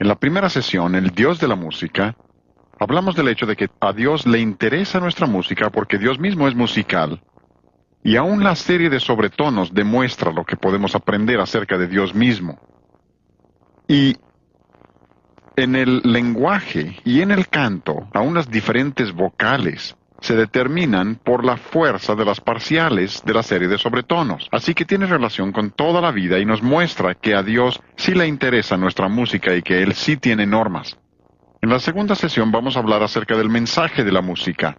En la primera sesión, el Dios de la música, hablamos del hecho de que a Dios le interesa nuestra música porque Dios mismo es musical. Y aún la serie de sobretonos demuestra lo que podemos aprender acerca de Dios mismo. Y en el lenguaje y en el canto, aún las diferentes vocales se determinan por la fuerza de las parciales de la serie de sobretonos. Así que tiene relación con toda la vida y nos muestra que a Dios sí le interesa nuestra música y que Él sí tiene normas. En la segunda sesión vamos a hablar acerca del mensaje de la música.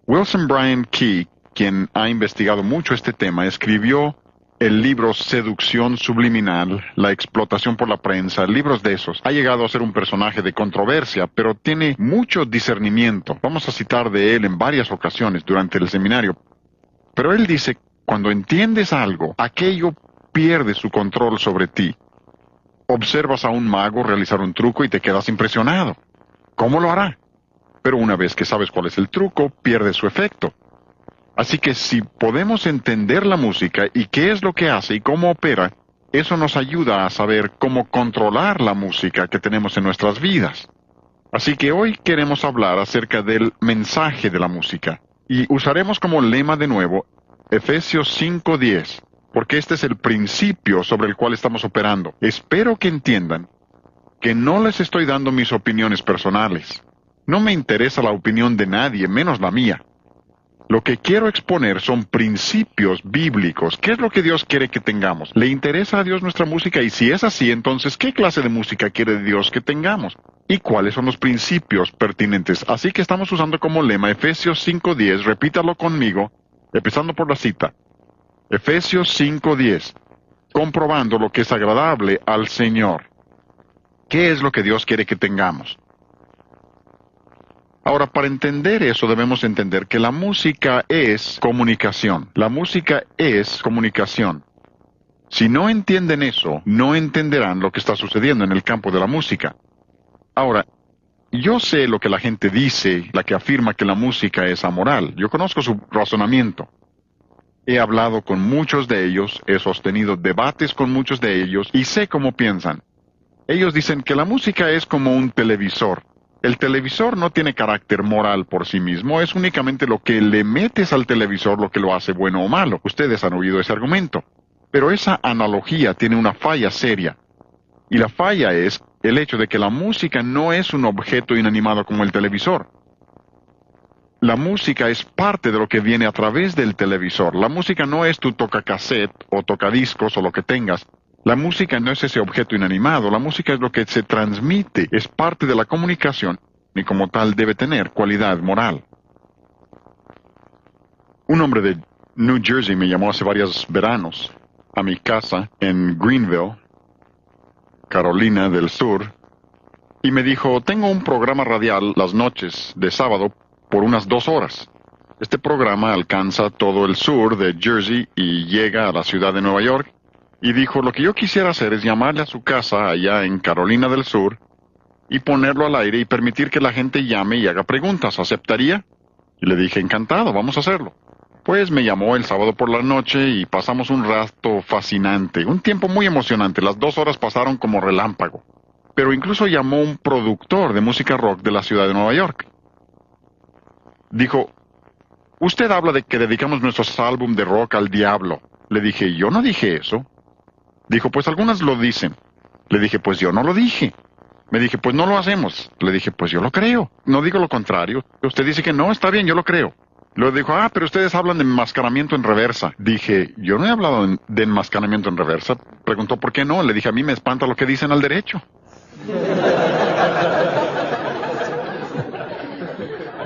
Wilson Bryan Key, quien ha investigado mucho este tema, escribió el libro Seducción Subliminal, La explotación por la prensa, libros de esos. Ha llegado a ser un personaje de controversia, pero tiene mucho discernimiento. Vamos a citar de él en varias ocasiones durante el seminario. Pero él dice, cuando entiendes algo, aquello pierde su control sobre ti. Observas a un mago realizar un truco y te quedas impresionado. ¿Cómo lo hará? Pero una vez que sabes cuál es el truco, pierde su efecto. Así que si podemos entender la música y qué es lo que hace y cómo opera, eso nos ayuda a saber cómo controlar la música que tenemos en nuestras vidas. Así que hoy queremos hablar acerca del mensaje de la música. Y usaremos como lema de nuevo Efesios 5:10, porque este es el principio sobre el cual estamos operando. Espero que entiendan que no les estoy dando mis opiniones personales. No me interesa la opinión de nadie, menos la mía. Lo que quiero exponer son principios bíblicos. ¿Qué es lo que Dios quiere que tengamos? ¿Le interesa a Dios nuestra música? Y si es así, entonces, ¿qué clase de música quiere Dios que tengamos? ¿Y cuáles son los principios pertinentes? Así que estamos usando como lema Efesios 5:10. Repítalo conmigo, empezando por la cita. Efesios 5:10. Comprobando lo que es agradable al Señor. ¿Qué es lo que Dios quiere que tengamos? Ahora, para entender eso debemos entender que la música es comunicación. La música es comunicación. Si no entienden eso, no entenderán lo que está sucediendo en el campo de la música. Ahora, yo sé lo que la gente dice, la que afirma que la música es amoral. Yo conozco su razonamiento. He hablado con muchos de ellos, he sostenido debates con muchos de ellos y sé cómo piensan. Ellos dicen que la música es como un televisor. El televisor no tiene carácter moral por sí mismo, es únicamente lo que le metes al televisor lo que lo hace bueno o malo. Ustedes han oído ese argumento. Pero esa analogía tiene una falla seria. Y la falla es el hecho de que la música no es un objeto inanimado como el televisor. La música es parte de lo que viene a través del televisor. La música no es tu tocacassette o tocadiscos o lo que tengas. La música no es ese objeto inanimado, la música es lo que se transmite, es parte de la comunicación y como tal debe tener cualidad moral. Un hombre de New Jersey me llamó hace varios veranos a mi casa en Greenville, Carolina del Sur, y me dijo, tengo un programa radial las noches de sábado por unas 2 horas. Este programa alcanza todo el sur de Jersey y llega a la ciudad de Nueva York. Y dijo, lo que yo quisiera hacer es llamarle a su casa allá en Carolina del Sur y ponerlo al aire y permitir que la gente llame y haga preguntas. ¿Aceptaría? Y le dije, encantado, vamos a hacerlo. Pues me llamó el sábado por la noche y pasamos un rato fascinante, un tiempo muy emocionante. Las 2 horas pasaron como relámpago. Pero incluso llamó un productor de música rock de la ciudad de Nueva York. Dijo, usted habla de que dedicamos nuestros álbumes de rock al diablo. Le dije, yo no dije eso. Dijo, pues algunas lo dicen. Le dije, pues yo no lo dije. Me dije, pues no lo hacemos. Le dije, pues yo lo creo. No digo lo contrario. Usted dice que no, está bien, yo lo creo. Luego dijo, pero ustedes hablan de enmascaramiento en reversa. Dije, yo no he hablado de enmascaramiento en reversa. Preguntó, ¿por qué no? Le dije, a mí me espanta lo que dicen al derecho.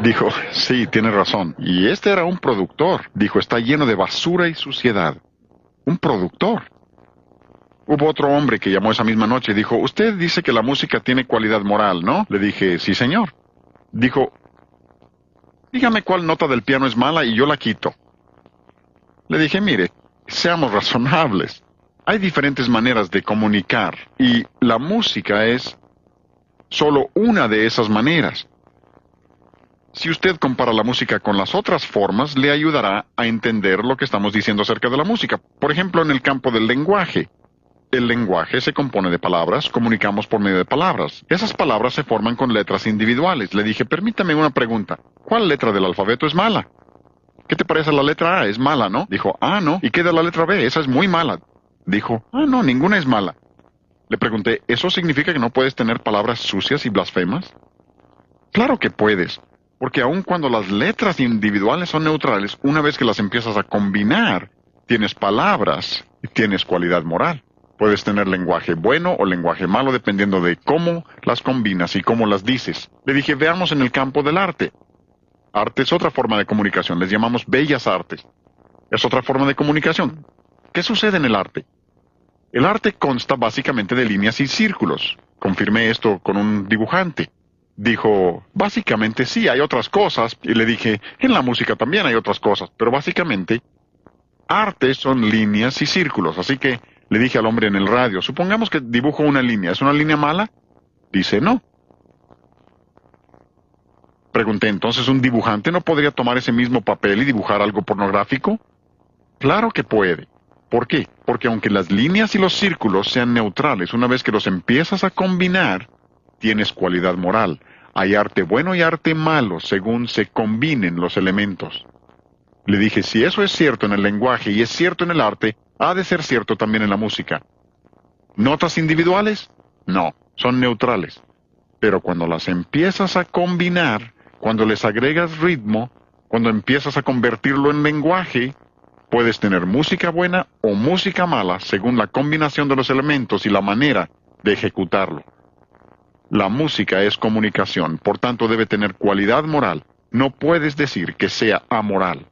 Dijo, sí, tiene razón. Y este era un productor. Dijo, está lleno de basura y suciedad. Un productor. Hubo otro hombre que llamó esa misma noche y dijo, usted dice que la música tiene cualidad moral, ¿no? Le dije, sí, señor. Dijo, dígame cuál nota del piano es mala y yo la quito. Le dije, mire, seamos razonables. Hay diferentes maneras de comunicar y la música es solo una de esas maneras. Si usted compara la música con las otras formas, le ayudará a entender lo que estamos diciendo acerca de la música. Por ejemplo, en el campo del lenguaje. El lenguaje se compone de palabras, comunicamos por medio de palabras. Esas palabras se forman con letras individuales. Le dije, permítame una pregunta. ¿Cuál letra del alfabeto es mala? ¿Qué te parece la letra A? Es mala, ¿no? Dijo, ah, no. ¿Y qué de la letra B? Esa es muy mala. Dijo, ah, no, ninguna es mala. Le pregunté, ¿eso significa que no puedes tener palabras sucias y blasfemas? Claro que puedes, porque aun cuando las letras individuales son neutrales, una vez que las empiezas a combinar, tienes palabras y tienes cualidad moral. Puedes tener lenguaje bueno o lenguaje malo dependiendo de cómo las combinas y cómo las dices. Le dije, veamos en el campo del arte. Arte es otra forma de comunicación, les llamamos bellas artes. Es otra forma de comunicación. ¿Qué sucede en el arte? El arte consta básicamente de líneas y círculos. Confirmé esto con un dibujante. Dijo, básicamente sí, hay otras cosas. Y le dije, en la música también hay otras cosas, pero básicamente, arte son líneas y círculos. Así que le dije al hombre en el radio, supongamos que dibujo una línea. ¿Es una línea mala? Dice, no. Pregunté, ¿entonces un dibujante no podría tomar ese mismo papel y dibujar algo pornográfico? Claro que puede. ¿Por qué? Porque aunque las líneas y los círculos sean neutrales, una vez que los empiezas a combinar, tienes cualidad moral. Hay arte bueno y arte malo según se combinen los elementos. Le dije, si eso es cierto en el lenguaje y es cierto en el arte, ha de ser cierto también en la música. ¿Notas individuales? No, son neutrales. Pero cuando las empiezas a combinar, cuando les agregas ritmo, cuando empiezas a convertirlo en lenguaje, puedes tener música buena o música mala según la combinación de los elementos y la manera de ejecutarlo. La música es comunicación, por tanto debe tener cualidad moral. No puedes decir que sea amoral.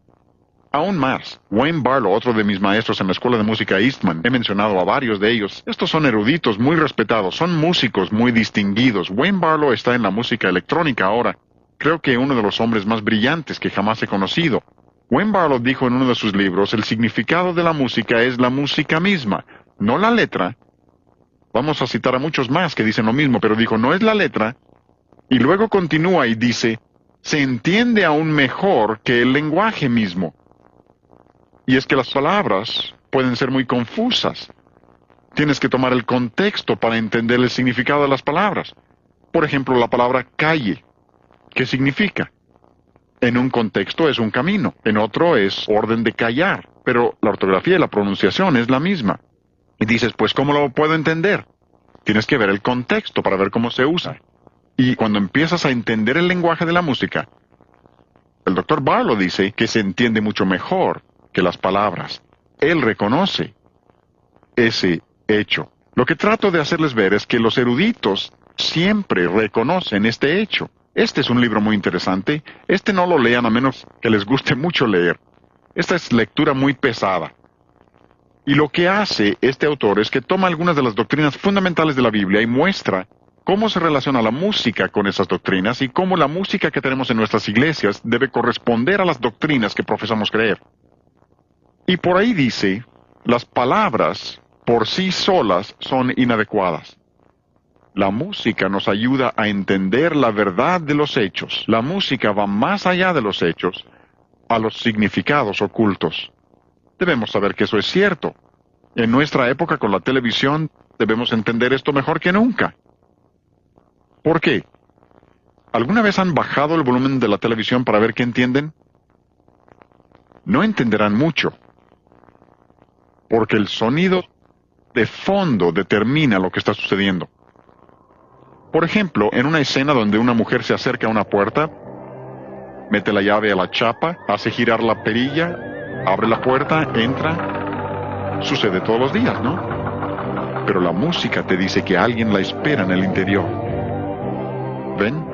Aún más, Wayne Barlow, otro de mis maestros en la Escuela de Música Eastman, he mencionado a varios de ellos. Estos son eruditos muy respetados, son músicos muy distinguidos. Wayne Barlow está en la música electrónica ahora. Creo que uno de los hombres más brillantes que jamás he conocido. Wayne Barlow dijo en uno de sus libros, el significado de la música es la música misma, no la letra. Vamos a citar a muchos más que dicen lo mismo, pero dijo, no es la letra. Y luego continúa y dice, se entiende aún mejor que el lenguaje mismo. Y es que las palabras pueden ser muy confusas. Tienes que tomar el contexto para entender el significado de las palabras. Por ejemplo, la palabra calle. ¿Qué significa? En un contexto es un camino, en otro es orden de callar, pero la ortografía y la pronunciación es la misma. Y dices, pues, ¿cómo lo puedo entender? Tienes que ver el contexto para ver cómo se usa. Y cuando empiezas a entender el lenguaje de la música, el Dr. Barlow dice que se entiende mucho mejor que las palabras. Él reconoce ese hecho. Lo que trato de hacerles ver es que los eruditos siempre reconocen este hecho. Este es un libro muy interesante. Este no lo lean a menos que les guste mucho leer. Esta es lectura muy pesada. Y lo que hace este autor es que toma algunas de las doctrinas fundamentales de la Biblia y muestra cómo se relaciona la música con esas doctrinas y cómo la música que tenemos en nuestras iglesias debe corresponder a las doctrinas que profesamos creer. Y por ahí dice, las palabras por sí solas son inadecuadas. La música nos ayuda a entender la verdad de los hechos. La música va más allá de los hechos, a los significados ocultos. Debemos saber que eso es cierto. En nuestra época con la televisión debemos entender esto mejor que nunca. ¿Por qué? ¿Alguna vez han bajado el volumen de la televisión para ver qué entienden? No entenderán mucho. Porque el sonido de fondo determina lo que está sucediendo. Por ejemplo, en una escena donde una mujer se acerca a una puerta, mete la llave a la chapa, hace girar la perilla, abre la puerta, entra. Sucede todos los días, ¿no? Pero la música te dice que alguien la espera en el interior. ¿Ven?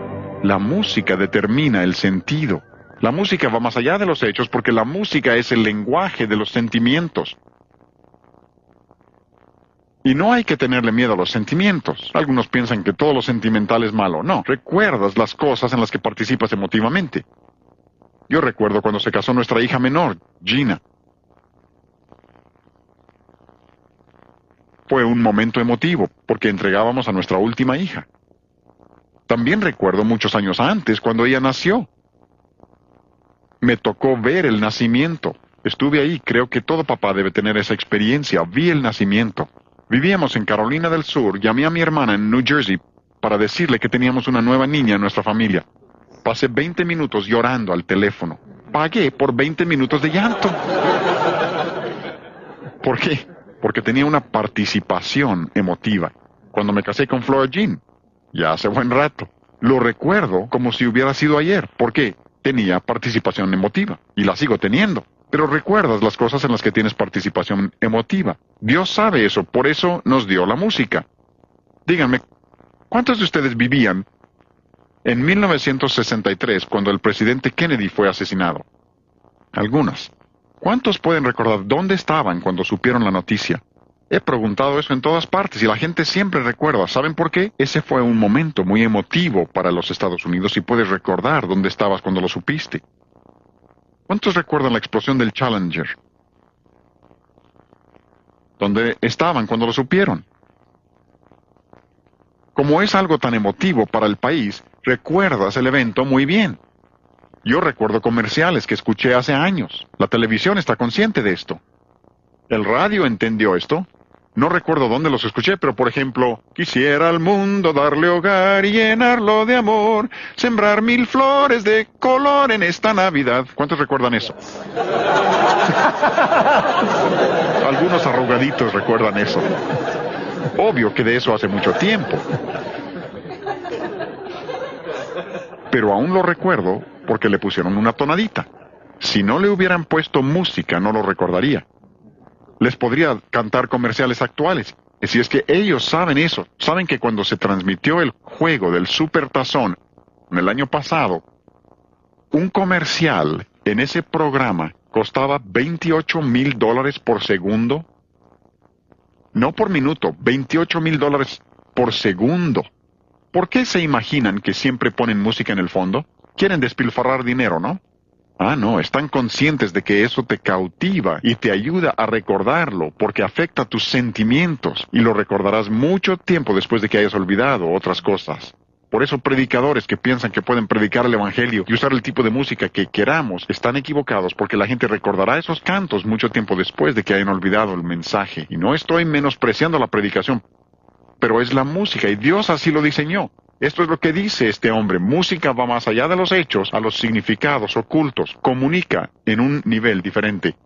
La música determina el sentido. La música va más allá de los hechos porque la música es el lenguaje de los sentimientos. Y no hay que tenerle miedo a los sentimientos. Algunos piensan que todo lo sentimental es malo. No, recuerdas las cosas en las que participas emotivamente. Yo recuerdo cuando se casó nuestra hija menor, Gina. Fue un momento emotivo, porque entregábamos a nuestra última hija. También recuerdo muchos años antes, cuando ella nació. Me tocó ver el nacimiento. Estuve ahí, creo que todo papá debe tener esa experiencia. Vi el nacimiento. Vivíamos en Carolina del Sur, llamé a mi hermana en New Jersey para decirle que teníamos una nueva niña en nuestra familia. Pasé 20 minutos llorando al teléfono. Pagué por 20 minutos de llanto. ¿Por qué? Porque tenía una participación emotiva. Cuando me casé con Flora Jean, ya hace buen rato, lo recuerdo como si hubiera sido ayer. ¿Por qué? Tenía participación emotiva, y la sigo teniendo. Pero recuerdas las cosas en las que tienes participación emotiva. Dios sabe eso, por eso nos dio la música. Díganme, ¿cuántos de ustedes vivían en 1963 cuando el presidente Kennedy fue asesinado? Algunos. ¿Cuántos pueden recordar dónde estaban cuando supieron la noticia? He preguntado eso en todas partes y la gente siempre recuerda. ¿Saben por qué? Ese fue un momento muy emotivo para los Estados Unidos y puedes recordar dónde estabas cuando lo supiste. ¿Cuántos recuerdan la explosión del Challenger? ¿Dónde estaban cuando lo supieron? Como es algo tan emotivo para el país, recuerdas el evento muy bien. Yo recuerdo comerciales que escuché hace años. La televisión está consciente de esto. El radio entendió esto. No recuerdo dónde los escuché, pero por ejemplo, quisiera al mundo darle hogar y llenarlo de amor, sembrar 1000 flores de color en esta Navidad. ¿Cuántos recuerdan eso? Algunos arrugaditos recuerdan eso. Obvio que de eso hace mucho tiempo. Pero aún lo recuerdo porque le pusieron una tonadita. Si no le hubieran puesto música, no lo recordaría. Les podría cantar comerciales actuales. Y si es que ellos saben eso, saben que cuando se transmitió el juego del Supertazón el año pasado, un comercial en ese programa costaba $28,000 por segundo. No por minuto, $28,000 por segundo. ¿Por qué se imaginan que siempre ponen música en el fondo? Quieren despilfarrar dinero, ¿no? Ah, no, están conscientes de que eso te cautiva y te ayuda a recordarlo porque afecta tus sentimientos y lo recordarás mucho tiempo después de que hayas olvidado otras cosas. Por eso predicadores que piensan que pueden predicar el evangelio y usar el tipo de música que queramos están equivocados porque la gente recordará esos cantos mucho tiempo después de que hayan olvidado el mensaje. Y no estoy menospreciando la predicación, pero es la música y Dios así lo diseñó. Esto es lo que dice este hombre. Música va más allá de los hechos, a los significados ocultos. Comunica en un nivel diferente.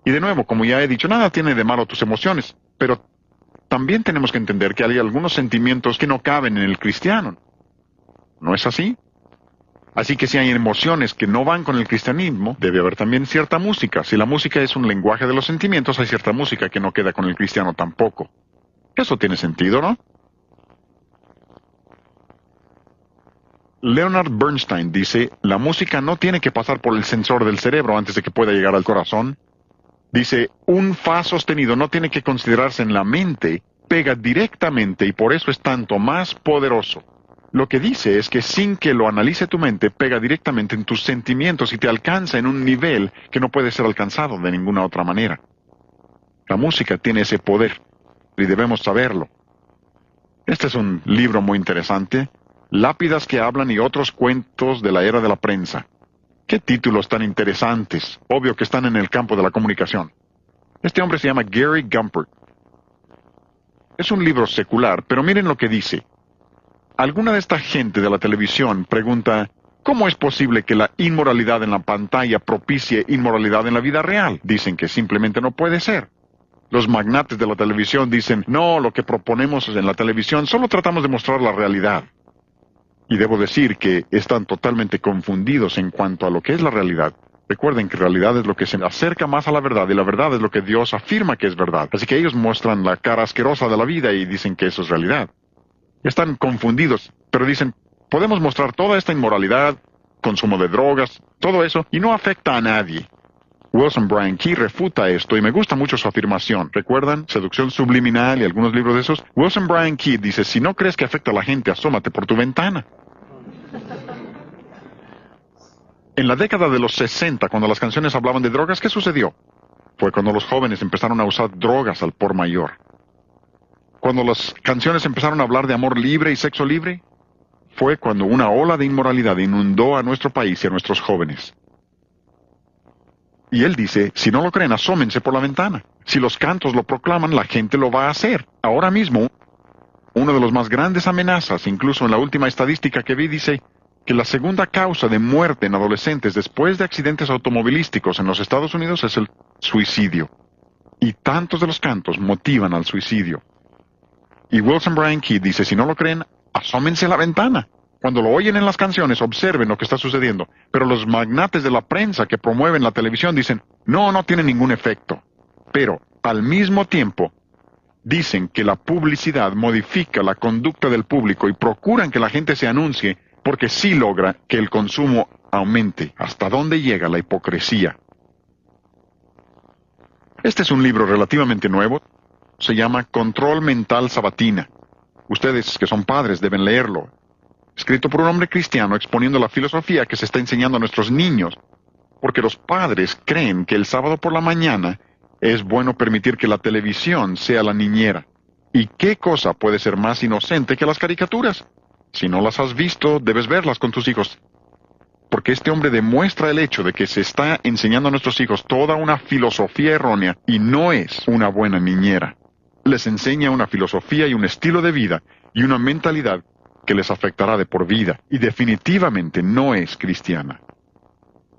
Y de nuevo, como ya he dicho, nada tiene de malo tus emociones, pero también tenemos que entender que hay algunos sentimientos que no caben en el cristiano. ¿No es así? Así que si hay emociones que no van con el cristianismo, debe haber también cierta música. Si la música es un lenguaje de los sentimientos, hay cierta música que no queda con el cristiano tampoco. Eso tiene sentido, ¿no? Leonard Bernstein dice, la música no tiene que pasar por el sensor del cerebro antes de que pueda llegar al corazón. Dice, un fa sostenido no tiene que considerarse en la mente, pega directamente y por eso es tanto más poderoso. Lo que dice es que sin que lo analice tu mente, pega directamente en tus sentimientos y te alcanza en un nivel que no puede ser alcanzado de ninguna otra manera. La música tiene ese poder y debemos saberlo. Este es un libro muy interesante. Lápidas que hablan y otros cuentos de la era de la prensa. ¡Qué títulos tan interesantes! Obvio que están en el campo de la comunicación. Este hombre se llama Gary Gumpert. Es un libro secular, pero miren lo que dice. Alguna de esta gente de la televisión pregunta, ¿cómo es posible que la inmoralidad en la pantalla propicie inmoralidad en la vida real? Dicen que simplemente no puede ser. Los magnates de la televisión dicen, no, lo que proponemos en la televisión solo tratamos de mostrar la realidad. Y debo decir que están totalmente confundidos en cuanto a lo que es la realidad. Recuerden que realidad es lo que se acerca más a la verdad y la verdad es lo que Dios afirma que es verdad. Así que ellos muestran la cara asquerosa de la vida y dicen que eso es realidad. Están confundidos, pero dicen, podemos mostrar toda esta inmoralidad, consumo de drogas, todo eso, y no afecta a nadie. Wilson Bryan Key refuta esto y me gusta mucho su afirmación. ¿Recuerdan? Seducción subliminal y algunos libros de esos. Wilson Bryan Key dice, si no crees que afecta a la gente, asómate por tu ventana. En la década de los 60, cuando las canciones hablaban de drogas, ¿qué sucedió? Fue cuando los jóvenes empezaron a usar drogas al por mayor. Cuando las canciones empezaron a hablar de amor libre y sexo libre, fue cuando una ola de inmoralidad inundó a nuestro país y a nuestros jóvenes. Y él dice, si no lo creen, asómense por la ventana. Si los cantos lo proclaman, la gente lo va a hacer. Ahora mismo, uno de los más grandes amenazas, incluso en la última estadística que vi, dice que la segunda causa de muerte en adolescentes después de accidentes automovilísticos en los Estados Unidos es el suicidio. Y tantos de los cantos motivan al suicidio. Y Wilson Bryan Key dice, si no lo creen, asómense a la ventana. Cuando lo oyen en las canciones, observen lo que está sucediendo. Pero los magnates de la prensa que promueven la televisión dicen, no tiene ningún efecto. Pero, al mismo tiempo, dicen que la publicidad modifica la conducta del público y procuran que la gente se anuncie porque sí logra que el consumo aumente. ¿Hasta dónde llega la hipocresía? Este es un libro relativamente nuevo. Se llama Control Mental Sabatina. Ustedes que son padres deben leerlo. Escrito por un hombre cristiano exponiendo la filosofía que se está enseñando a nuestros niños. Porque los padres creen que el sábado por la mañana es bueno permitir que la televisión sea la niñera. ¿Y qué cosa puede ser más inocente que las caricaturas? Si no las has visto, debes verlas con tus hijos. Porque este hombre demuestra el hecho de que se está enseñando a nuestros hijos toda una filosofía errónea y no es una buena niñera. Les enseña una filosofía y un estilo de vida y una mentalidad que les afectará de por vida y definitivamente no es cristiana.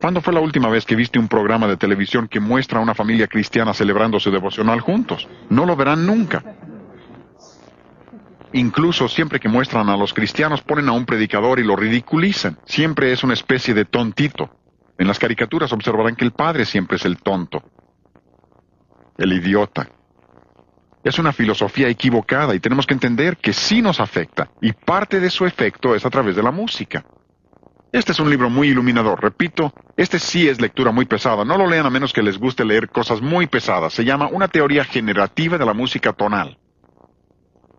¿Cuándo fue la última vez que viste un programa de televisión que muestra a una familia cristiana celebrando su devocional juntos? No lo verán nunca. Incluso siempre que muestran a los cristianos ponen a un predicador y lo ridiculizan. Siempre es una especie de tontito. En las caricaturas observarán que el padre siempre es el tonto, el idiota. Es una filosofía equivocada y tenemos que entender que sí nos afecta, y parte de su efecto es a través de la música. Este es un libro muy iluminador. Repito, este sí es lectura muy pesada. No lo lean a menos que les guste leer cosas muy pesadas. Se llama Una teoría generativa de la música tonal.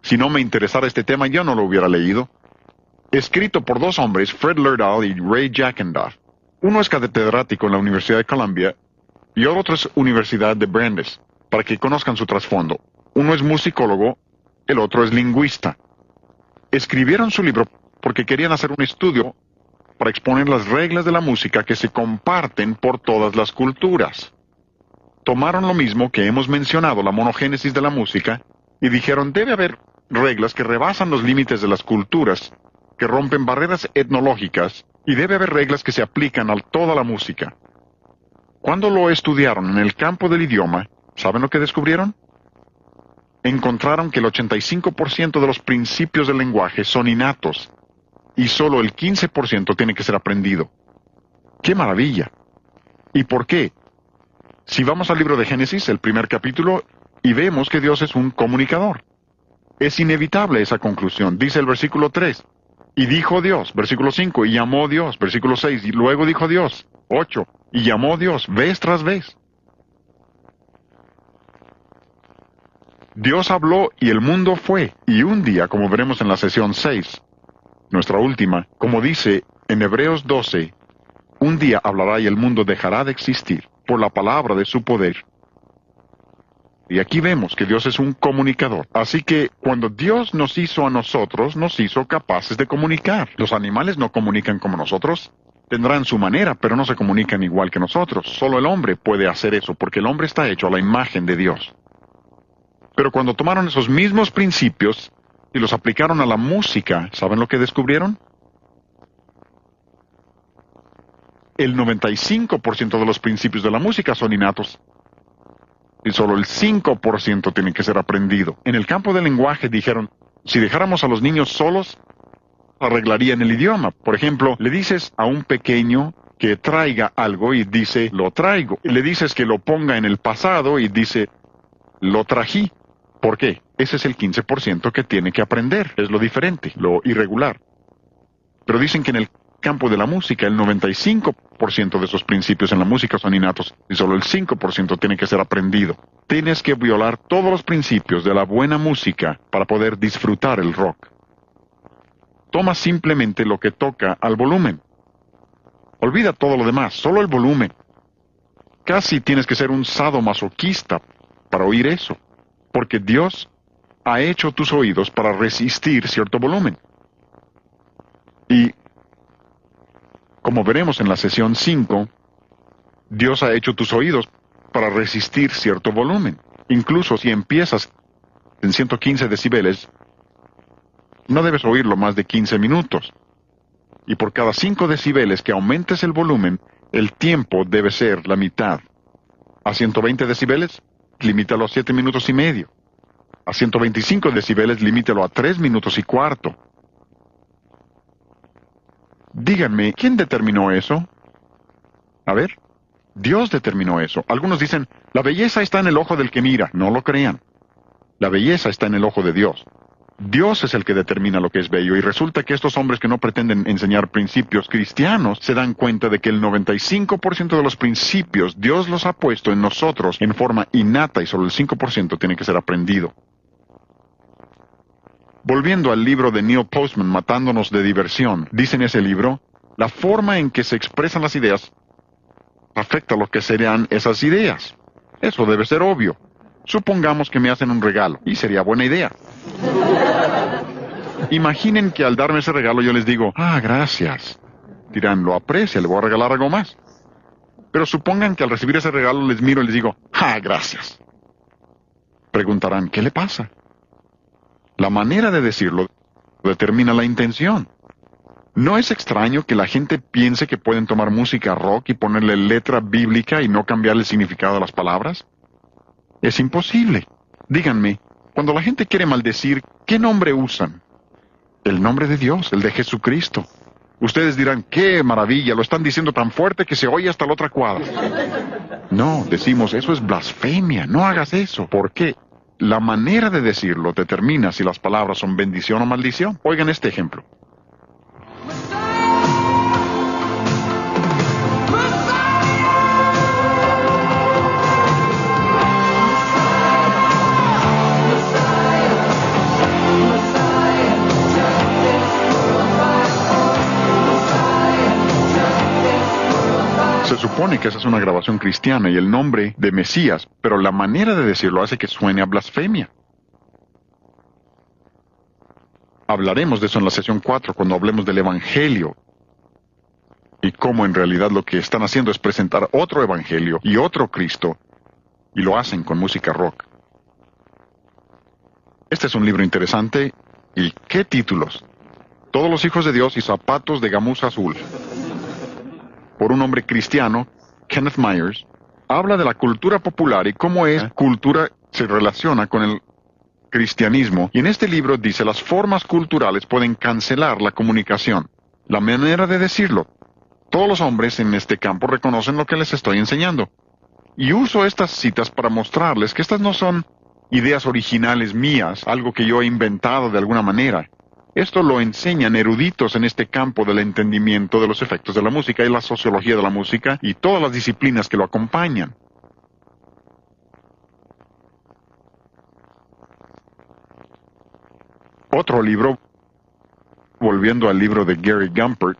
Si no me interesara este tema, yo no lo hubiera leído. Escrito por dos hombres, Fred Lerdahl y Ray Jackendoff. Uno es catedrático en la Universidad de Columbia y otro es Universidad de Brandeis, para que conozcan su trasfondo. Uno es musicólogo, el otro es lingüista. Escribieron su libro porque querían hacer un estudio para exponer las reglas de la música que se comparten por todas las culturas. Tomaron lo mismo que hemos mencionado, la monogénesis de la música, y dijeron, debe haber reglas que rebasan los límites de las culturas, que rompen barreras etnológicas, y debe haber reglas que se aplican a toda la música. Cuando lo estudiaron en el campo del idioma, ¿saben lo que descubrieron? Encontraron que el 85% de los principios del lenguaje son innatos, y solo el 15% tiene que ser aprendido. ¡Qué maravilla! ¿Y por qué? Si vamos al libro de Génesis, el primer capítulo, y vemos que Dios es un comunicador. Es inevitable esa conclusión. Dice el versículo 3. Y dijo Dios, versículo 5, y llamó Dios, versículo 6, y luego dijo Dios, 8, y llamó Dios, vez tras vez. Dios habló y el mundo fue, y un día, como veremos en la sesión 6, nuestra última, como dice en Hebreos 12, un día hablará y el mundo dejará de existir por la palabra de su poder. Y aquí vemos que Dios es un comunicador. Así que cuando Dios nos hizo a nosotros, nos hizo capaces de comunicar. Los animales no comunican como nosotros. Tendrán su manera, pero no se comunican igual que nosotros. Solo el hombre puede hacer eso, porque el hombre está hecho a la imagen de Dios. Pero cuando tomaron esos mismos principios y los aplicaron a la música, ¿saben lo que descubrieron? El 95% de los principios de la música son innatos. Y solo el 5% tiene que ser aprendido. En el campo del lenguaje dijeron, si dejáramos a los niños solos, arreglarían el idioma. Por ejemplo, le dices a un pequeño que traiga algo y dice, lo traigo. Y le dices que lo ponga en el pasado y dice, lo trají. ¿Por qué? Ese es el 15% que tiene que aprender. Es lo diferente, lo irregular. Pero dicen que en el campo de la música, el 95% de esos principios en la música son innatos y solo el 5% tiene que ser aprendido. Tienes que violar todos los principios de la buena música para poder disfrutar el rock. Toma simplemente lo que toca al volumen. Olvida todo lo demás, solo el volumen. Casi tienes que ser un sadomasoquista para oír eso, porque Dios ha hecho tus oídos para resistir cierto volumen. Y como veremos en la sesión 5, Dios ha hecho tus oídos para resistir cierto volumen. Incluso si empiezas en 115 decibeles, no debes oírlo más de 15 minutos. Y por cada 5 decibeles que aumentes el volumen, el tiempo debe ser la mitad. A 120 decibeles, limítalo a 7 minutos y medio. A 125 decibeles, limítalo a 3 minutos y cuarto. Díganme, ¿quién determinó eso? A ver, Dios determinó eso. Algunos dicen, la belleza está en el ojo del que mira. No lo crean. La belleza está en el ojo de Dios. Dios es el que determina lo que es bello, y resulta que estos hombres que no pretenden enseñar principios cristianos se dan cuenta de que el 95% de los principios Dios los ha puesto en nosotros en forma innata y solo el 5% tiene que ser aprendido. Volviendo al libro de Neil Postman, Matándonos de diversión, dice en ese libro, la forma en que se expresan las ideas afecta lo que serían esas ideas. Eso debe ser obvio. Supongamos que me hacen un regalo, y sería buena idea. Imaginen que al darme ese regalo yo les digo, gracias. Dirán, lo aprecia, le voy a regalar algo más. Pero supongan que al recibir ese regalo les miro y les digo, gracias. Preguntarán, ¿qué le pasa? La manera de decirlo determina la intención. ¿No es extraño que la gente piense que pueden tomar música rock y ponerle letra bíblica y no cambiar el significado de las palabras? Es imposible. Díganme, cuando la gente quiere maldecir, ¿qué nombre usan? El nombre de Dios, el de Jesucristo. Ustedes dirán, ¡qué maravilla! Lo están diciendo tan fuerte que se oye hasta la otra cuadra. No, decimos, eso es blasfemia. No hagas eso. ¿Por qué? La manera de decirlo determina si las palabras son bendición o maldición. Oigan este ejemplo. Se supone que esa es una grabación cristiana y el nombre de Mesías, pero la manera de decirlo hace que suene a blasfemia. Hablaremos de eso en la sesión 4 cuando hablemos del Evangelio y cómo en realidad lo que están haciendo es presentar otro Evangelio y otro Cristo, y lo hacen con música rock. Este es un libro interesante, y ¿qué títulos? Todos los hijos de Dios y zapatos de gamuza azul. Por un hombre cristiano, Kenneth Myers, habla de la cultura popular y cómo esa cultura se relaciona con el cristianismo. Y en este libro dice, las formas culturales pueden cancelar la comunicación. La manera de decirlo. Todos los hombres en este campo reconocen lo que les estoy enseñando. Y uso estas citas para mostrarles que estas no son ideas originales mías, algo que yo he inventado de alguna manera. Esto lo enseñan eruditos en este campo del entendimiento de los efectos de la música y la sociología de la música y todas las disciplinas que lo acompañan. Otro libro, volviendo al libro de Gary Gumpert,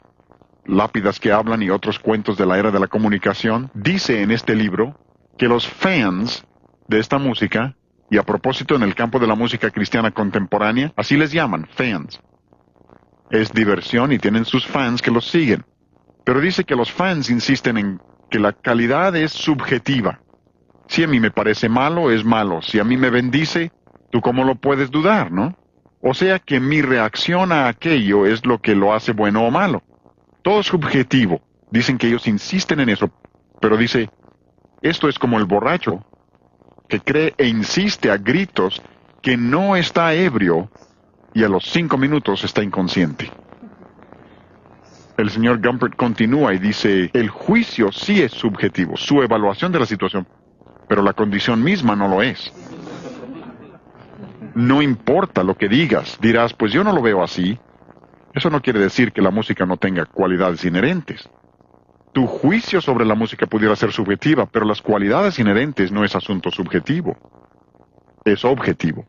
Lápidas que hablan y otros cuentos de la era de la comunicación, dice en este libro que los fans de esta música, y a propósito en el campo de la música cristiana contemporánea, así les llaman, fans. Es diversión y tienen sus fans que los siguen. Pero dice que los fans insisten en que la calidad es subjetiva. Si a mí me parece malo, es malo. Si a mí me bendice, ¿tú cómo lo puedes dudar, no? O sea que mi reacción a aquello es lo que lo hace bueno o malo. Todo es subjetivo. Dicen que ellos insisten en eso. Pero dice, esto es como el borracho que cree e insiste a gritos que no está ebrio y a los 5 minutos está inconsciente. El señor Gumpert continúa y dice, el juicio sí es subjetivo, su evaluación de la situación, pero la condición misma no lo es. No importa lo que digas, dirás, pues yo no lo veo así. Eso no quiere decir que la música no tenga cualidades inherentes. Tu juicio sobre la música pudiera ser subjetiva, pero las cualidades inherentes no es asunto subjetivo. Es objetivo.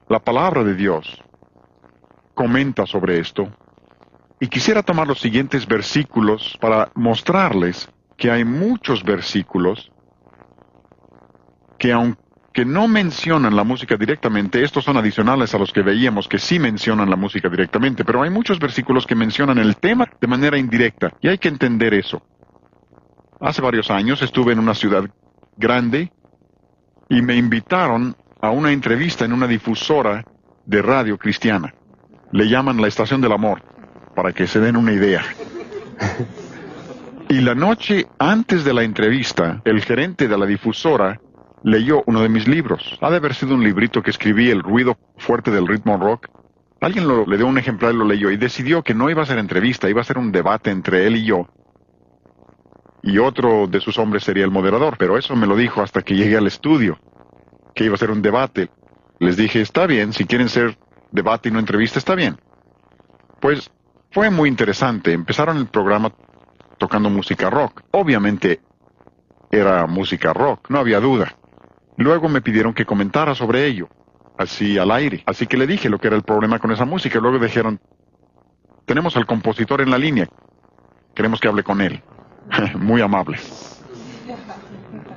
La palabra de Dios comenta sobre esto, y quisiera tomar los siguientes versículos para mostrarles que hay muchos versículos que aunque no mencionan la música directamente, estos son adicionales a los que veíamos que sí mencionan la música directamente, pero hay muchos versículos que mencionan el tema de manera indirecta, y hay que entender eso. Hace varios años estuve en una ciudad grande, y me invitaron a una entrevista en una difusora de radio cristiana. Le llaman la Estación del Amor, para que se den una idea. Y la noche antes de la entrevista, el gerente de la difusora leyó uno de mis libros. Ha de haber sido un librito que escribí, El ruido fuerte del ritmo rock. Alguien le dio un ejemplar y lo leyó y decidió que no iba a ser entrevista, iba a ser un debate entre él y yo. Y otro de sus hombres sería el moderador, pero eso me lo dijo hasta que llegué al estudio, que iba a ser un debate. Les dije, está bien, si quieren ser debate y no entrevista, está bien. Pues fue muy interesante. Empezaron el programa tocando música rock. Obviamente era música rock, no había duda. Luego me pidieron que comentara sobre ello, así al aire. Así que le dije lo que era el problema con esa música. Luego dijeron, tenemos al compositor en la línea, queremos que hable con él. Muy amable.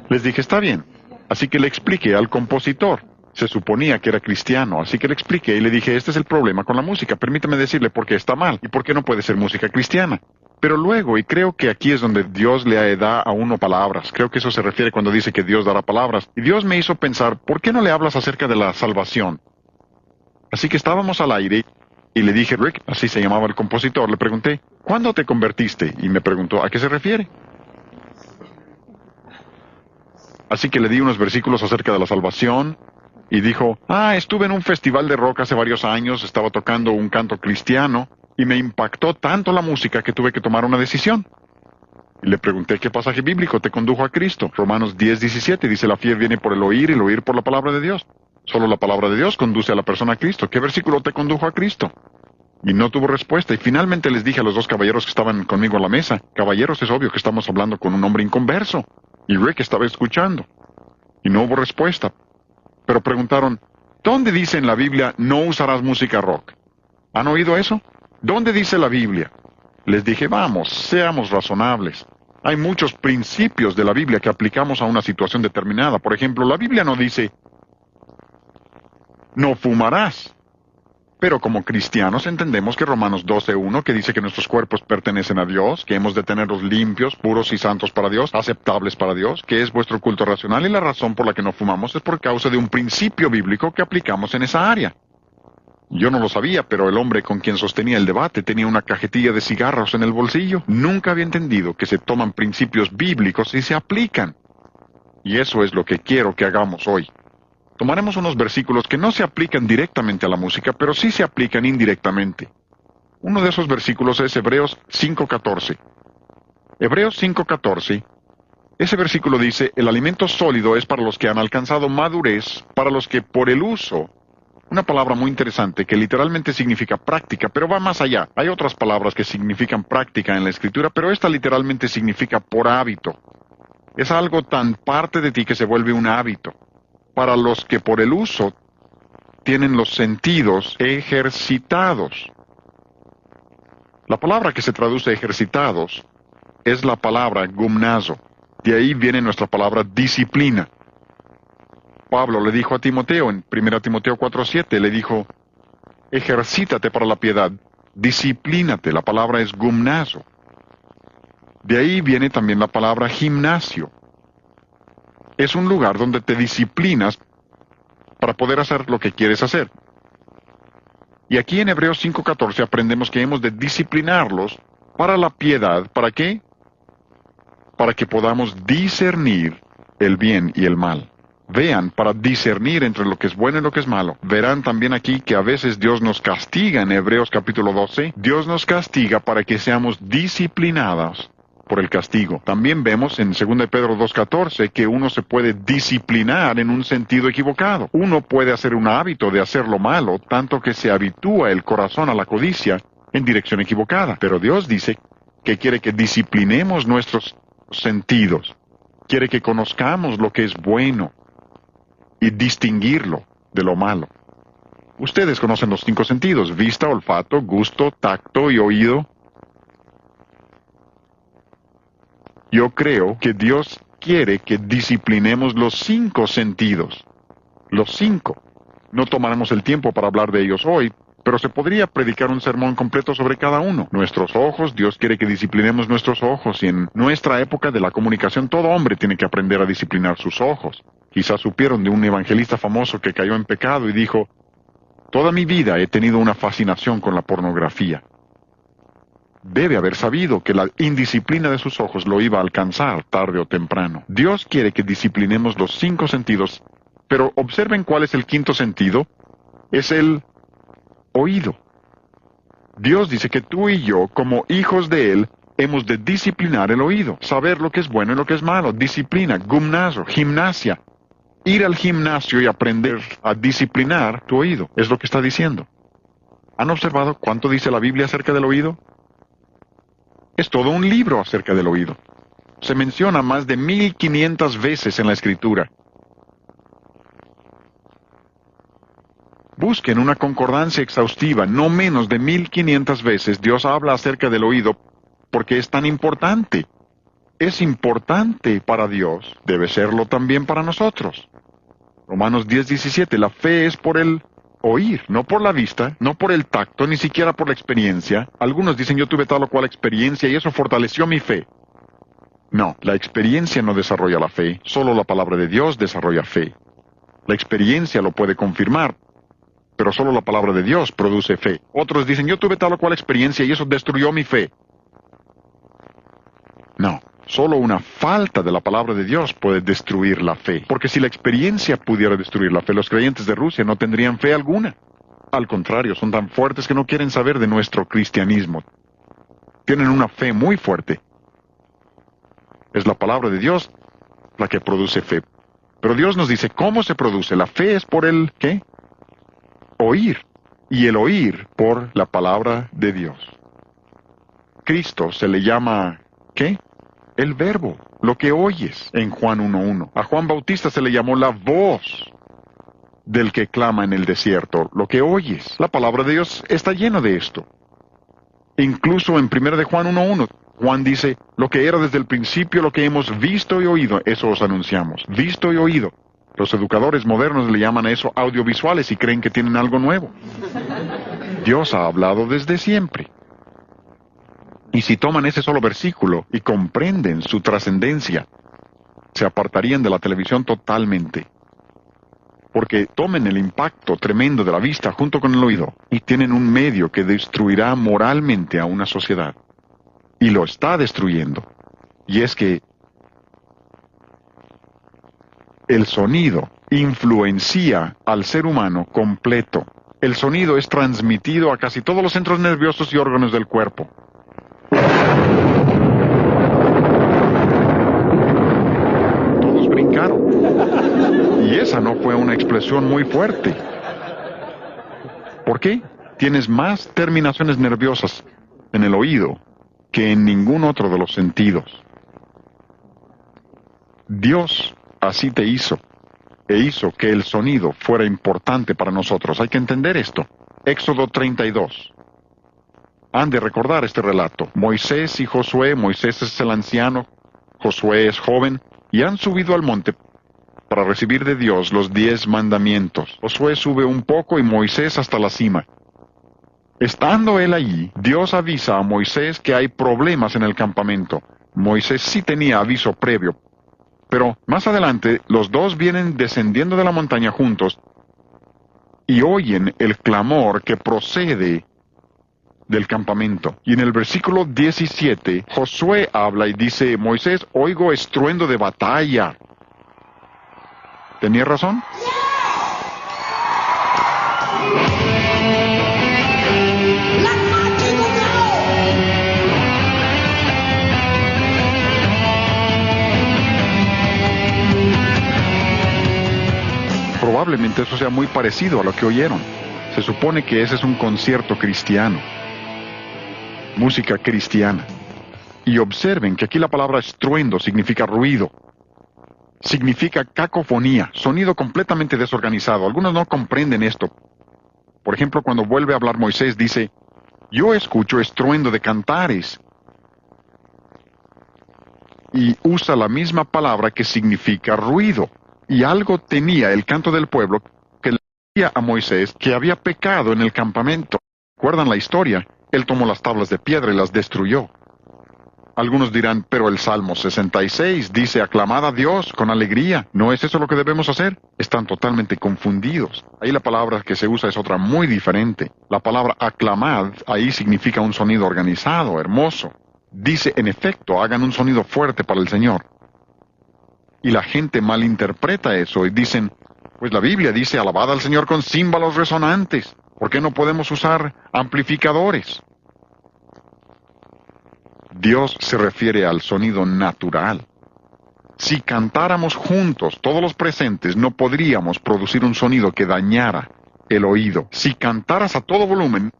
Les dije, está bien. Así que le expliqué al compositor. Se suponía que era cristiano, así que le expliqué y le dije, este es el problema con la música, permítame decirle por qué está mal y por qué no puede ser música cristiana. Pero luego, y creo que aquí es donde Dios le da a uno palabras, creo que eso se refiere cuando dice que Dios dará palabras, y Dios me hizo pensar, ¿por qué no le hablas acerca de la salvación? Así que estábamos al aire y le dije, Rick, así se llamaba el compositor, le pregunté, ¿cuándo te convertiste? Y me preguntó, ¿a qué se refiere? Así que le di unos versículos acerca de la salvación, y dijo, estuve en un festival de rock hace varios años, estaba tocando un canto cristiano, y me impactó tanto la música que tuve que tomar una decisión. Y le pregunté, ¿qué pasaje bíblico te condujo a Cristo? Romanos 10:17 dice, la fe viene por el oír y el oír por la palabra de Dios. Solo la palabra de Dios conduce a la persona a Cristo. ¿Qué versículo te condujo a Cristo? Y no tuvo respuesta, y finalmente les dije a los dos caballeros que estaban conmigo a la mesa, caballeros, es obvio que estamos hablando con un hombre inconverso. Y Rick estaba escuchando. Y no hubo respuesta. Pero preguntaron, ¿dónde dice en la Biblia no usarás música rock? ¿Han oído eso? ¿Dónde dice la Biblia? Les dije, vamos, seamos razonables. Hay muchos principios de la Biblia que aplicamos a una situación determinada. Por ejemplo, la Biblia no dice, no fumarás. Pero como cristianos entendemos que Romanos 12:1, que dice que nuestros cuerpos pertenecen a Dios, que hemos de tenerlos limpios, puros y santos para Dios, aceptables para Dios, que es vuestro culto racional, y la razón por la que no fumamos es por causa de un principio bíblico que aplicamos en esa área. Yo no lo sabía, pero el hombre con quien sostenía el debate tenía una cajetilla de cigarros en el bolsillo. Nunca había entendido que se toman principios bíblicos y se aplican. Y eso es lo que quiero que hagamos hoy. Tomaremos unos versículos que no se aplican directamente a la música, pero sí se aplican indirectamente. Uno de esos versículos es Hebreos 5:14. Hebreos 5:14. Ese versículo dice, el alimento sólido es para los que han alcanzado madurez, para los que por el uso, una palabra muy interesante que literalmente significa práctica, pero va más allá. Hay otras palabras que significan práctica en la Escritura, pero esta literalmente significa por hábito. Es algo tan parte de ti que se vuelve un hábito. Para los que por el uso tienen los sentidos ejercitados. La palabra que se traduce ejercitados es la palabra gumnazo. De ahí viene nuestra palabra disciplina. Pablo le dijo a Timoteo en 1 Timoteo 4:7, le dijo, ejercítate para la piedad, disciplínate, la palabra es gumnazo. De ahí viene también la palabra gimnasio. Es un lugar donde te disciplinas para poder hacer lo que quieres hacer. Y aquí en Hebreos 5:14 aprendemos que hemos de disciplinarlos para la piedad. ¿Para qué? Para que podamos discernir el bien y el mal. Vean, para discernir entre lo que es bueno y lo que es malo. Verán también aquí que a veces Dios nos castiga en Hebreos capítulo 12. Dios nos castiga para que seamos disciplinados por el castigo. También vemos en 2 Pedro 2:14 que uno se puede disciplinar en un sentido equivocado. Uno puede hacer un hábito de hacer lo malo, tanto que se habitúa el corazón a la codicia en dirección equivocada. Pero Dios dice que quiere que disciplinemos nuestros sentidos. Quiere que conozcamos lo que es bueno y distinguirlo de lo malo. Ustedes conocen los 5 sentidos: vista, olfato, gusto, tacto y oído. Yo creo que Dios quiere que disciplinemos los 5 sentidos. Los 5. No tomaremos el tiempo para hablar de ellos hoy, pero se podría predicar un sermón completo sobre cada uno. Nuestros ojos, Dios quiere que disciplinemos nuestros ojos, y en nuestra época de la comunicación todo hombre tiene que aprender a disciplinar sus ojos. Quizás supieron de un evangelista famoso que cayó en pecado y dijo, toda mi vida he tenido una fascinación con la pornografía. Debe haber sabido que la indisciplina de sus ojos lo iba a alcanzar tarde o temprano. Dios quiere que disciplinemos los 5 sentidos, pero observen cuál es el 5º sentido. Es el oído. Dios dice que tú y yo, como hijos de Él, hemos de disciplinar el oído, saber lo que es bueno y lo que es malo. Disciplina, gimnasio, gimnasia. Ir al gimnasio y aprender a disciplinar tu oído, es lo que está diciendo. ¿Han observado cuánto dice la Biblia acerca del oído? Es todo un libro acerca del oído. Se menciona más de 1500 veces en la Escritura. Busquen una concordancia exhaustiva, no menos de 1500 veces Dios habla acerca del oído, porque es tan importante. Es importante para Dios, debe serlo también para nosotros. Romanos 10:17, la fe es por el oír, no por la vista, no por el tacto, ni siquiera por la experiencia. Algunos dicen, yo tuve tal o cual experiencia y eso fortaleció mi fe. No, la experiencia no desarrolla la fe, solo la palabra de Dios desarrolla fe. La experiencia lo puede confirmar, pero solo la palabra de Dios produce fe. Otros dicen, yo tuve tal o cual experiencia y eso destruyó mi fe. No, solo una falta de la palabra de Dios puede destruir la fe. Porque si la experiencia pudiera destruir la fe, los creyentes de Rusia no tendrían fe alguna. Al contrario, son tan fuertes que no quieren saber de nuestro cristianismo. Tienen una fe muy fuerte. Es la palabra de Dios la que produce fe. Pero Dios nos dice, ¿cómo se produce? La fe es por el, ¿qué? Oír. Y el oír por la palabra de Dios. Cristo se le llama, ¿qué? El verbo, lo que oyes en Juan 1:1. A Juan Bautista se le llamó la voz del que clama en el desierto, lo que oyes. La palabra de Dios está llena de esto. Incluso en 1 de Juan 1:1, Juan dice, lo que era desde el principio, lo que hemos visto y oído, eso os anunciamos. Visto y oído. Los educadores modernos le llaman a eso audiovisuales y creen que tienen algo nuevo. Dios ha hablado desde siempre. Y si toman ese solo versículo y comprenden su trascendencia, se apartarían de la televisión totalmente. Porque tomen el impacto tremendo de la vista junto con el oído y tienen un medio que destruirá moralmente a una sociedad. Y lo está destruyendo. Y es que el sonido influencia al ser humano completo. El sonido es transmitido a casi todos los centros nerviosos y órganos del cuerpo. Todos brincaron. Y esa no fue una expresión muy fuerte. ¿Por qué? Tienes más terminaciones nerviosas en el oído que en ningún otro de los sentidos. Dios así te hizo, e hizo que el sonido fuera importante para nosotros. Hay que entender esto. Éxodo 32. Han de recordar este relato. Moisés y Josué, Moisés es el anciano, Josué es joven, y han subido al monte para recibir de Dios los 10 mandamientos. Josué sube un poco y Moisés hasta la cima. Estando él allí, Dios avisa a Moisés que hay problemas en el campamento. Moisés sí tenía aviso previo, pero más adelante los dos vienen descendiendo de la montaña juntos y oyen el clamor que procede del campamento. Y en el versículo 17, Josué habla y dice, Moisés, oigo estruendo de batalla. ¿Tenía razón? Probablemente eso sea muy parecido a lo que oyeron. Se supone que ese es un concierto cristiano. Música cristiana. Y observen que aquí la palabra estruendo significa ruido. Significa cacofonía, sonido completamente desorganizado. Algunos no comprenden esto. Por ejemplo, cuando vuelve a hablar Moisés, dice, yo escucho estruendo de cantares. Y usa la misma palabra que significa ruido. Y algo tenía el canto del pueblo que le decía a Moisés que había pecado en el campamento. ¿Recuerdan la historia? Él tomó las tablas de piedra y las destruyó. Algunos dirán, pero el Salmo 66 dice, aclamad a Dios con alegría. ¿No es eso lo que debemos hacer? Están totalmente confundidos. Ahí la palabra que se usa es otra muy diferente. La palabra aclamad ahí significa un sonido organizado, hermoso. Dice, en efecto, hagan un sonido fuerte para el Señor. Y la gente malinterpreta eso y dicen, pues la Biblia dice, alabad al Señor con címbalos resonantes. ¿Por qué no podemos usar amplificadores? Dios se refiere al sonido natural. Si cantáramos juntos, todos los presentes, no podríamos producir un sonido que dañara el oído. Si cantaras a todo volumen,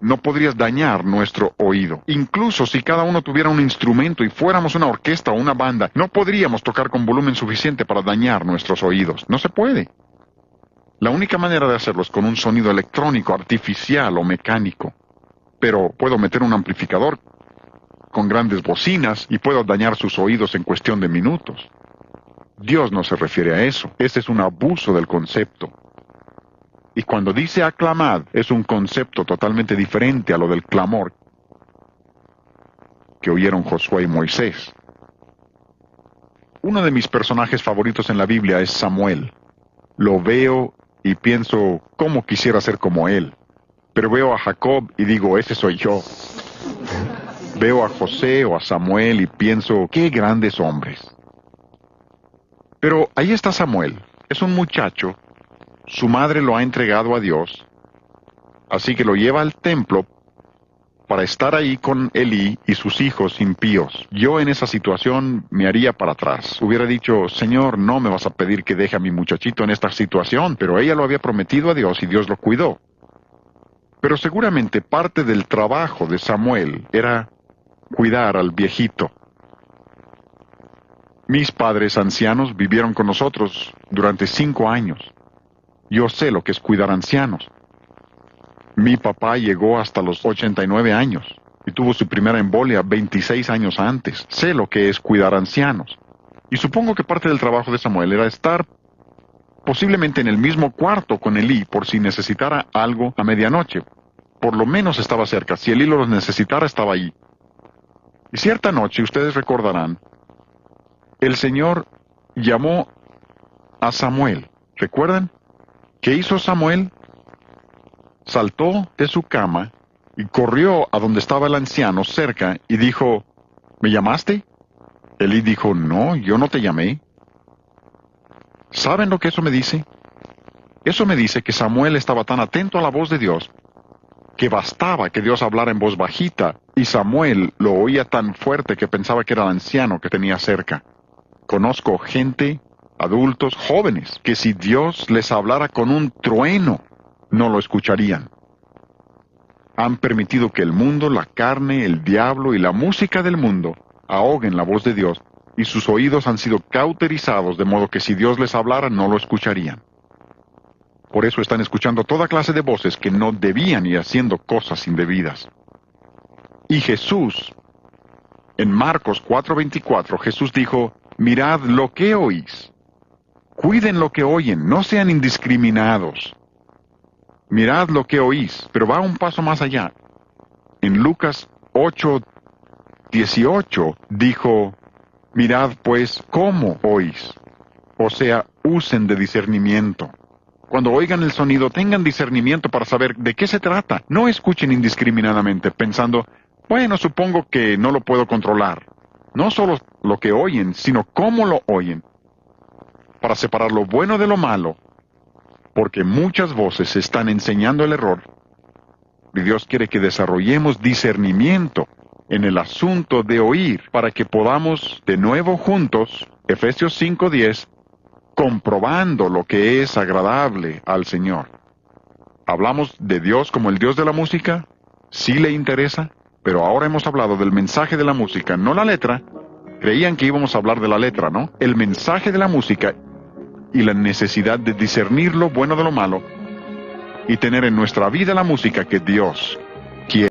no podrías dañar nuestro oído. Incluso si cada uno tuviera un instrumento y fuéramos una orquesta o una banda, no podríamos tocar con volumen suficiente para dañar nuestros oídos. No se puede. La única manera de hacerlo es con un sonido electrónico, artificial o mecánico. Pero puedo meter un amplificador con grandes bocinas y puedo dañar sus oídos en cuestión de minutos. Dios no se refiere a eso. Ese es un abuso del concepto. Y cuando dice aclamad, es un concepto totalmente diferente a lo del clamor que oyeron Josué y Moisés. Uno de mis personajes favoritos en la Biblia es Samuel. Lo veo y pienso, ¿cómo quisiera ser como él? Pero veo a Jacob y digo, ese soy yo. Veo a José o a Samuel y pienso, qué grandes hombres. Pero ahí está Samuel. Es un muchacho. Su madre lo ha entregado a Dios. Así que lo lleva al templo para estar ahí con Elí y sus hijos impíos. Yo en esa situación me haría para atrás. Hubiera dicho, Señor, no me vas a pedir que deje a mi muchachito en esta situación, pero ella lo había prometido a Dios y Dios lo cuidó. Pero seguramente parte del trabajo de Samuel era cuidar al viejito. Mis padres ancianos vivieron con nosotros durante 5 años. Yo sé lo que es cuidar ancianos. Mi papá llegó hasta los 89 años y tuvo su primera embolia 26 años antes. Sé lo que es cuidar ancianos. Y supongo que parte del trabajo de Samuel era estar posiblemente en el mismo cuarto con Elí por si necesitara algo a medianoche. Por lo menos estaba cerca. Si Elí lo necesitara, estaba ahí. Y cierta noche, ustedes recordarán, el Señor llamó a Samuel. ¿Recuerdan? ¿Qué hizo Samuel? Saltó de su cama y corrió a donde estaba el anciano cerca y dijo, ¿me llamaste? Elí dijo, no, yo no te llamé. ¿Saben lo que eso me dice? Eso me dice que Samuel estaba tan atento a la voz de Dios que bastaba que Dios hablara en voz bajita y Samuel lo oía tan fuerte que pensaba que era el anciano que tenía cerca. Conozco gente, adultos, jóvenes, que si Dios les hablara con un trueno, no lo escucharían. Han permitido que el mundo, la carne, el diablo y la música del mundo ahoguen la voz de Dios y sus oídos han sido cauterizados de modo que si Dios les hablara no lo escucharían. Por eso están escuchando toda clase de voces que no debían y haciendo cosas indebidas. Y Jesús, en Marcos 4:24, Jesús dijo, mirad lo que oís. Cuiden lo que oyen, no sean indiscriminados. Mirad lo que oís, pero va un paso más allá. En Lucas 8:18 dijo, mirad pues cómo oís. O sea, usen de discernimiento. Cuando oigan el sonido, tengan discernimiento para saber de qué se trata. No escuchen indiscriminadamente, pensando, bueno, supongo que no lo puedo controlar. No solo lo que oyen, sino cómo lo oyen. Para separar lo bueno de lo malo, porque muchas voces están enseñando el error. Y Dios quiere que desarrollemos discernimiento en el asunto de oír, para que podamos de nuevo juntos, Efesios 5:10, comprobando lo que es agradable al Señor. ¿Hablamos de Dios como el Dios de la música? ¿Sí le interesa? Pero ahora hemos hablado del mensaje de la música, no la letra. Creían que íbamos a hablar de la letra, ¿no? El mensaje de la música y la necesidad de discernir lo bueno de lo malo y tener en nuestra vida la música que Dios quiere.